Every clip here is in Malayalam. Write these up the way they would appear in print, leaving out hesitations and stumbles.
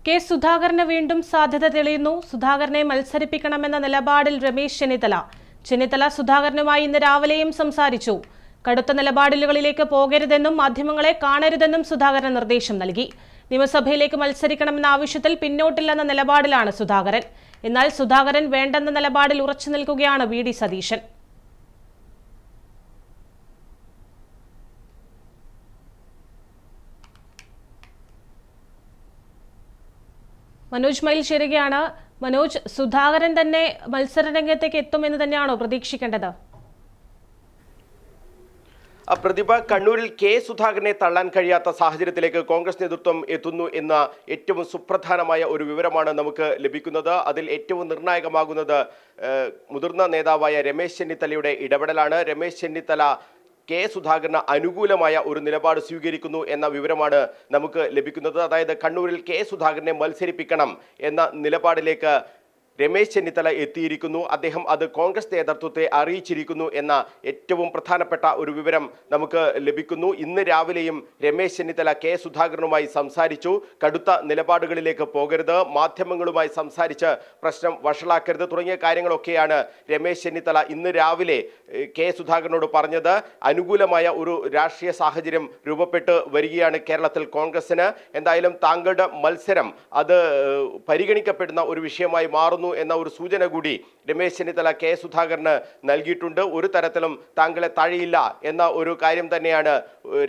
കെ സുധാകരന് വീണ്ടും സാധ്യത തെളിയുന്നു. സുധാകരനെ മത്സരിപ്പിക്കണമെന്ന നിലപാടിൽ രമേശ് ചെന്നിത്തല. ചെന്നിത്തല സുധാകരനുമായി ഇന്ന് രാവിലെയും സംസാരിച്ചു. കടുത്ത നിലപാടുകളിലേക്ക് പോകരുതെന്നും മാധ്യമങ്ങളെ കാണരുതെന്നും സുധാകരൻ നിർദ്ദേശം നൽകി. നിയമസഭയിലേക്ക് മത്സരിക്കണമെന്ന ആവശ്യത്തിൽ പിന്നോട്ടില്ലെന്ന നിലപാടിലാണ് സുധാകരൻ. എന്നാൽ സുധാകരൻ വേണ്ടെന്ന നിലപാടിൽ ഉറച്ചു നിൽക്കുകയാണ് വി.ഡി. സതീശൻ. മനോജ് മയിൽ ചേരുകയാണ്. മനോജ്, സുധാകരൻ തന്നെ മത്സരരംഗത്തേക്ക് എത്തുമെന്ന് തന്നെയാണോ പ്രതീക്ഷിക്കേണ്ടത്? പ്രതിഭ, കണ്ണൂരിൽ കെ സുധാകരനെ തള്ളാൻ കഴിയാത്ത സാഹചര്യത്തിലേക്ക് കോൺഗ്രസ് നേതൃത്വം എത്തുന്നു എന്ന ഏറ്റവും സുപ്രധാനമായ ഒരു വിവരമാണ് നമുക്ക് ലഭിക്കുന്നത്. അതിൽ ഏറ്റവും നിർണായകമാകുന്നത് മുതിർന്ന നേതാവായ രമേശ് ചെന്നിത്തലയുടെ ഇടപെടലാണ്. രമേശ് ചെന്നിത്തല കെ സുധാകരന് അനുകൂലമായ ഒരു നിലപാട് സ്വീകരിക്കുന്നു എന്ന വിവരമാണ് നമുക്ക് ലഭിക്കുന്നത്. അതായത് കണ്ണൂരിൽ കെ സുധാകരനെ മത്സരിപ്പിക്കണം എന്ന നിലപാടിലേക്ക് രമേശ് ചെന്നിത്തല എത്തിയിരിക്കുന്നു. അദ്ദേഹം അത് കോൺഗ്രസ് നേതൃത്വത്തെ അറിയിച്ചിരിക്കുന്നു എന്ന ഏറ്റവും പ്രധാനപ്പെട്ട ഒരു വിവരം നമുക്ക് ലഭിക്കുന്നു. ഇന്ന് രാവിലെയും രമേശ് ചെന്നിത്തല കെ സുധാകരനുമായി സംസാരിച്ചു. കടുത്ത നിലപാടുകളിലേക്ക് പോകരുത്, മാധ്യമങ്ങളുമായി സംസാരിച്ച് പ്രശ്നം വഷളാക്കരുത് തുടങ്ങിയ കാര്യങ്ങളൊക്കെയാണ് രമേശ് ചെന്നിത്തല ഇന്ന് രാവിലെ കെ സുധാകരനോട് പറഞ്ഞത്. അനുകൂലമായ ഒരു രാഷ്ട്രീയ സാഹചര്യം രൂപപ്പെട്ട് വരികയാണ് കേരളത്തിൽ കോൺഗ്രസിന്. എന്തായാലും താങ്കളുടെ മത്സരം അത് പരിഗണിക്കപ്പെടുന്ന ഒരു വിഷയമായി മാറുന്നു എന്ന ഒരു സൂചന കൂടി രമേശ് ചെന്നിത്തല കെ സുധാകരന് നൽകിയിട്ടുണ്ട്. ഒരു തരത്തിലും താങ്കളെ തഴയില്ല എന്ന ഒരു കാര്യം തന്നെയാണ്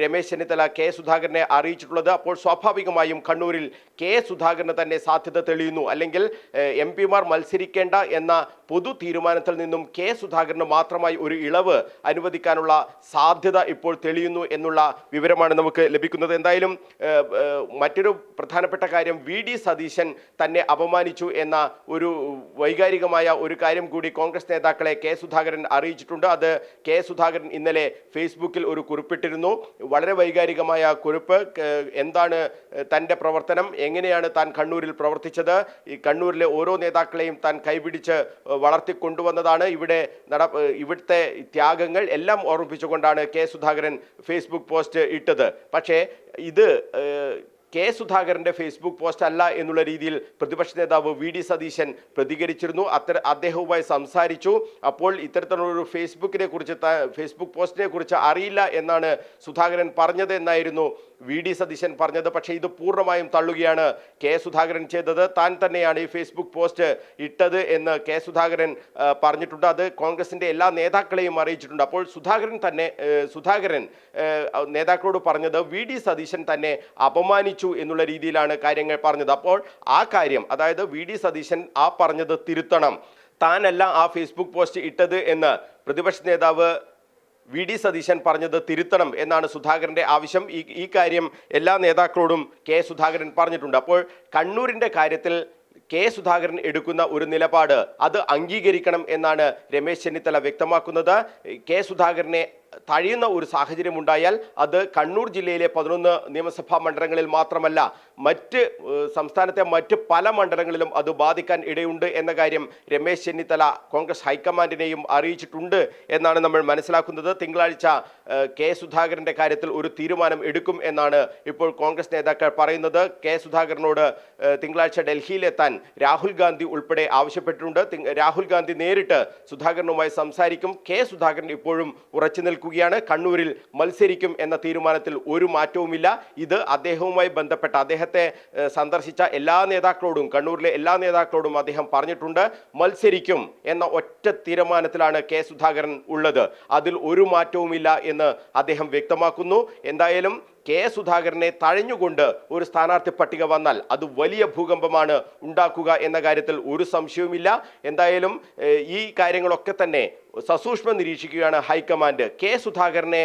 രമേശ് ചെന്നിത്തല കെ സുധാകരനെ അറിയിച്ചിട്ടുള്ളത്. അപ്പോൾ സ്വാഭാവികമായും കണ്ണൂരിൽ കെ സുധാകരന് തന്നെ സാധ്യത തെളിയുന്നു. അല്ലെങ്കിൽ എം പിമാർ മത്സരിക്കേണ്ട എന്ന പൊതു തീരുമാനത്തിൽ നിന്നും കെ സുധാകരന് മാത്രമായി ഒരു ഇളവ് അനുവദിക്കാനുള്ള സാധ്യത ഇപ്പോൾ തെളിയുന്നു എന്നുള്ള വിവരമാണ് നമുക്ക് ലഭിക്കുന്നത്. എന്തായാലും മറ്റൊരു പ്രധാനപ്പെട്ട കാര്യം, വി.ഡി. സതീശൻ തന്നെ അപമാനിച്ചു എന്ന ഒരു വൈകാരികമായ ഒരു കാര്യം കൂടി കോൺഗ്രസ് നേതാക്കളെ കെ സുധാകരൻ അറിയിച്ചിട്ടുണ്ട്. അത് കെ സുധാകരൻ ഇന്നലെ ഫേസ്ബുക്കിൽ ഒരു കുറിപ്പിട്ടിരുന്നു. വളരെ വൈകാരികമായ കുറിപ്പ്. എന്താണ് തൻ്റെ പ്രവർത്തനം, എങ്ങനെയാണ് താൻ കണ്ണൂരിൽ പ്രവർത്തിച്ചത്, ഈ കണ്ണൂരിലെ ഓരോ നേതാക്കളെയും താൻ കൈപിടിച്ച് വളർത്തിക്കൊണ്ടുവന്നതാണ്, ഇവിടുത്തെ ത്യാഗങ്ങൾ എല്ലാം ഓർമ്മിപ്പിച്ചുകൊണ്ടാണ് കെ സുധാകരൻ ഫേസ്ബുക്ക് പോസ്റ്റ് ഇട്ടത്. പക്ഷേ ഇത് കെ സുധാകരന്റെ ഫേസ്ബുക്ക് പോസ്റ്റ് അല്ല എന്നുള്ള രീതിയിൽ പ്രതിപക്ഷ നേതാവ് വി.ഡി. സതീശൻ പ്രതികരിച്ചിരുന്നു. അദ്ദേഹവുമായി സംസാരിച്ചു. അപ്പോൾ ഇത്തരത്തിലുള്ളൊരു ഫേസ്ബുക്ക് പോസ്റ്റിനെ കുറിച്ച് അറിയില്ല എന്നാണ് സുധാകരൻ പറഞ്ഞത് എന്നായിരുന്നു വി.ഡി. സതീശൻ പറഞ്ഞത്. പക്ഷേ ഇത് പൂർണ്ണമായും തള്ളുകയാണ് കെ സുധാകരൻ ചെയ്തത്. താൻ തന്നെയാണ് ഈ ഫേസ്ബുക്ക് പോസ്റ്റ് ഇട്ടത് എന്ന് കെ സുധാകരൻ പറഞ്ഞിട്ടുണ്ട്. അത് കോൺഗ്രസിന്റെ എല്ലാ നേതാക്കളെയും അറിയിച്ചിട്ടുണ്ട്. അപ്പോൾ സുധാകരൻ നേതാക്കളോട് പറഞ്ഞത് വി.ഡി. സതീശൻ തന്നെ അപമാനിച്ചു എന്നുള്ള രീതിയിലാണ് കാര്യങ്ങൾ പറഞ്ഞത്. അപ്പോൾ ആ കാര്യം, അതായത് വി.ഡി. സതീശൻ ആ പറഞ്ഞത് തിരുത്തണം, താനല്ല ആ ഫേസ്ബുക്ക് പോസ്റ്റ് ഇട്ടത് എന്ന് പ്രതിപക്ഷ നേതാവ് വി.ഡി. സതീശൻ പറഞ്ഞത് തിരുത്തണം എന്നാണ് സുധാകരന്റെ ആവശ്യം. ഈ കാര്യം എല്ലാ നേതാക്കളോടും കെ സുധാകരൻ പറഞ്ഞിട്ടുണ്ട്. അപ്പോൾ കണ്ണൂരിന്റെ കാര്യത്തിൽ കെ സുധാകരൻ എടുക്കുന്ന ഒരു നിലപാട് അത് അംഗീകരിക്കണം എന്നാണ് രമേശ് ചെന്നിത്തല വ്യക്തമാക്കുന്നത്. കെ സുധാകരനെ തഴയുന്ന ഒരു സാഹചര്യം ഉണ്ടായാൽ അത് കണ്ണൂർ ജില്ലയിലെ 11 നിയമസഭാ മണ്ഡലങ്ങളിൽ മാത്രമല്ല, സംസ്ഥാനത്തെ മറ്റ് പല മണ്ഡലങ്ങളിലും അത് ബാധിക്കാൻ ഇടയുണ്ട് എന്ന കാര്യം രമേശ് ചെന്നിത്തല കോൺഗ്രസ് ഹൈക്കമാൻഡിനെയും അറിയിച്ചിട്ടുണ്ട് എന്നാണ് നമ്മൾ മനസ്സിലാക്കുന്നത്. തിങ്കളാഴ്ച കെ സുധാകരന്റെ കാര്യത്തിൽ ഒരു തീരുമാനം എടുക്കും എന്നാണ് ഇപ്പോൾ കോൺഗ്രസ് നേതാക്കൾ പറയുന്നത്. കെ സുധാകരനോട് തിങ്കളാഴ്ച ഡൽഹിയിലെത്താൻ രാഹുൽ ഗാന്ധി ഉൾപ്പെടെ ആവശ്യപ്പെട്ടിട്ടുണ്ട്. രാഹുൽ ഗാന്ധി നേരിട്ട് സുധാകരനുമായി സംസാരിക്കും. കെ സുധാകരൻ ഇപ്പോഴും ഉറച്ചു നിൽക്കുകയാണ്. കണ്ണൂരിൽ മത്സരിക്കും എന്ന തീരുമാനത്തിൽ ഒരു മാറ്റവുമില്ല. ഇത് അദ്ദേഹവുമായി ബന്ധപ്പെട്ട, അദ്ദേഹത്തെ സന്ദർശിച്ച എല്ലാ നേതാക്കളോടും, കണ്ണൂരിലെ എല്ലാ നേതാക്കളോടും അദ്ദേഹം പറഞ്ഞിട്ടുണ്ട്. മത്സരിക്കും എന്ന ഒറ്റ തീരുമാനത്തിലാണ് കെ സുധാകരൻ ഉള്ളത്. അതിൽ ഒരു മാറ്റവുമില്ല എന്ന് അദ്ദേഹം വ്യക്തമാക്കുന്നു. എന്തായാലും കെ സുധാകരനെ തഴഞ്ഞുകൊണ്ട് ഒരു സ്ഥാനാർത്ഥി പട്ടിക വന്നാൽ അത് വലിയ ഭൂകമ്പമാണ് ഉണ്ടാക്കുക എന്ന കാര്യത്തിൽ ഒരു സംശയവുമില്ല. എന്തായാലും ഈ കാര്യങ്ങളൊക്കെ തന്നെ സസൂക്ഷ്മം നിരീക്ഷിക്കുകയാണ് ഹൈക്കമാൻഡ്. കെ സുധാകരനെ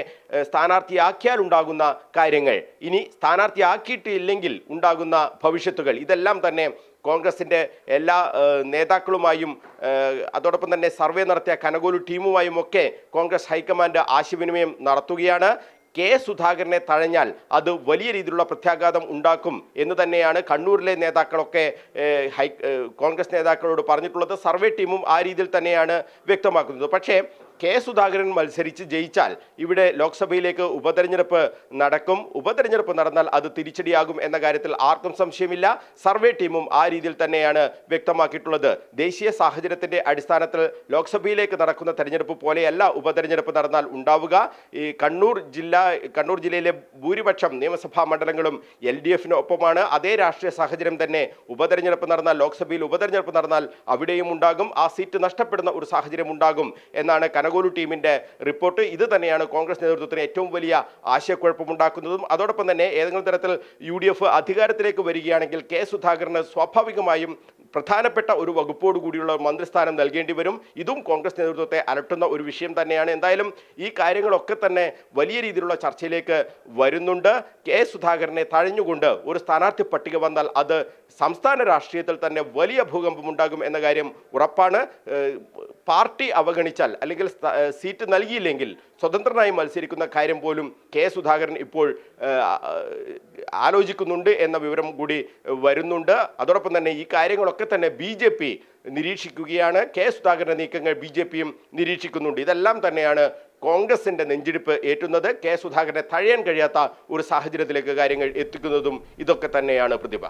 സ്ഥാനാർത്ഥിയാക്കിയാൽ ഉണ്ടാകുന്ന കാര്യങ്ങൾ, ഇനി സ്ഥാനാർത്ഥിയാക്കിയിട്ടില്ലെങ്കിൽ ഉണ്ടാകുന്ന ഭവിഷ്യത്തുകൾ, ഇതെല്ലാം തന്നെ കോൺഗ്രസിൻ്റെ എല്ലാ നേതാക്കളുമായും അതോടൊപ്പം തന്നെ സർവേ നടത്തിയ കനകോലു ടീമുമായും ഒക്കെ കോൺഗ്രസ് ഹൈക്കമാൻഡ് ആശയവിനിമയം നടത്തുകയാണ്. കെ സുധാകരനെ തഴഞ്ഞാൽ അത് വലിയ രീതിയിലുള്ള പ്രത്യാഘാതം ഉണ്ടാക്കും എന്ന് തന്നെയാണ് കണ്ണൂരിലെ നേതാക്കളൊക്കെ കോൺഗ്രസ് നേതാക്കളോട് പറഞ്ഞിട്ടുള്ളത്. സർവേ ടീമും ആ രീതിയിൽ തന്നെയാണ് വ്യക്തമാക്കുന്നത്. പക്ഷേ കെ സുധാകരൻ മത്സരിച്ച് ജയിച്ചാൽ ഇവിടെ ലോക്സഭയിലേക്ക് ഉപതെരഞ്ഞെടുപ്പ് നടക്കും. ഉപതെരഞ്ഞെടുപ്പ് നടന്നാൽ അത് തിരിച്ചടിയാകും എന്ന കാര്യത്തിൽ ആർക്കും സംശയമില്ല. സർവേ ടീമും ആ രീതിയിൽ തന്നെയാണ് വ്യക്തമാക്കിയിട്ടുള്ളത്. ദേശീയ സാഹചര്യത്തിന്റെ അടിസ്ഥാനത്തിൽ ലോക്സഭയിലേക്ക് നടക്കുന്ന തെരഞ്ഞെടുപ്പ് പോലെയല്ല ഉപതെരഞ്ഞെടുപ്പ് നടന്നാൽ ഉണ്ടാവുക. ഈ കണ്ണൂർ ജില്ലയിലെ ഭൂരിപക്ഷം നിയമസഭാ മണ്ഡലങ്ങളും LDFന് ഒപ്പമാണ്. അതേ രാഷ്ട്രീയ സാഹചര്യം തന്നെ ഉപതെരഞ്ഞെടുപ്പ് നടന്നാൽ, ലോക്സഭയിൽ ഉപതെരഞ്ഞെടുപ്പ് നടന്നാൽ അവിടെയും ഉണ്ടാകും. ആ സീറ്റ് നഷ്ടപ്പെടുന്ന ഒരു സാഹചര്യം ഉണ്ടാകും എന്നാണ് കനകോലു ടീമിന്റെ റിപ്പോർട്ട്. ഇത് തന്നെയാണ് കോൺഗ്രസ് നേതൃത്വത്തിന് ഏറ്റവും വലിയ ആശയക്കുഴപ്പമുണ്ടാക്കുന്നതും. അതോടൊപ്പം തന്നെ ഏതെങ്കിലും തരത്തിൽ UDF അധികാരത്തിലേക്ക് വരികയാണെങ്കിൽ കെ സുധാകരന് സ്വാഭാവികമായും പ്രധാനപ്പെട്ട ഒരു വകുപ്പോട് കൂടിയുള്ള മന്ത്രിസ്ഥാനം നൽകേണ്ടി വരും. ഇതും കോൺഗ്രസ് നേതൃത്വത്തെ അലട്ടുന്ന ഒരു വിഷയം തന്നെയാണ്. എന്തായാലും ഈ കാര്യങ്ങളൊക്കെ തന്നെ വലിയ രീതിയിലുള്ള ചർച്ചയിലേക്ക് വരുന്നുണ്ട്. കെ സുധാകരനെ തഴഞ്ഞുകൊണ്ട് ഒരു സ്ഥാനാർത്ഥി പട്ടിക വന്നാൽ അത് സംസ്ഥാന രാഷ്ട്രീയത്തിൽ തന്നെ വലിയ ഭൂകമ്പമുണ്ടാകും എന്ന കാര്യം ഉറപ്പാണ്. പാർട്ടി അവഗണിച്ചാൽ അല്ലെങ്കിൽ സീറ്റ് നൽകിയില്ലെങ്കിൽ സ്വതന്ത്രനായി മത്സരിക്കുന്ന കാര്യം പോലും കെ സുധാകരൻ ഇപ്പോൾ ആലോചിക്കുന്നുണ്ട് എന്ന വിവരം കൂടി വരുന്നുണ്ട്. അതോടൊപ്പം തന്നെ ഈ കാര്യങ്ങളൊക്കെ തന്നെ BJP നിരീക്ഷിക്കുകയാണ്. കെ സുധാകരന്റെ നീക്കങ്ങൾ BJPയും നിരീക്ഷിക്കുന്നുണ്ട്. ഇതെല്ലാം തന്നെയാണ് കോൺഗ്രസിന്റെ നെഞ്ചിടിപ്പ് ഏറ്റുന്നത്. കെ സുധാകരനെ തഴയാൻ കഴിയാത്ത ഒരു സാഹചര്യത്തിലേക്ക് കാര്യങ്ങൾ എത്തിക്കുന്നതും ഇതൊക്കെ തന്നെയാണ് പ്രതിഭ.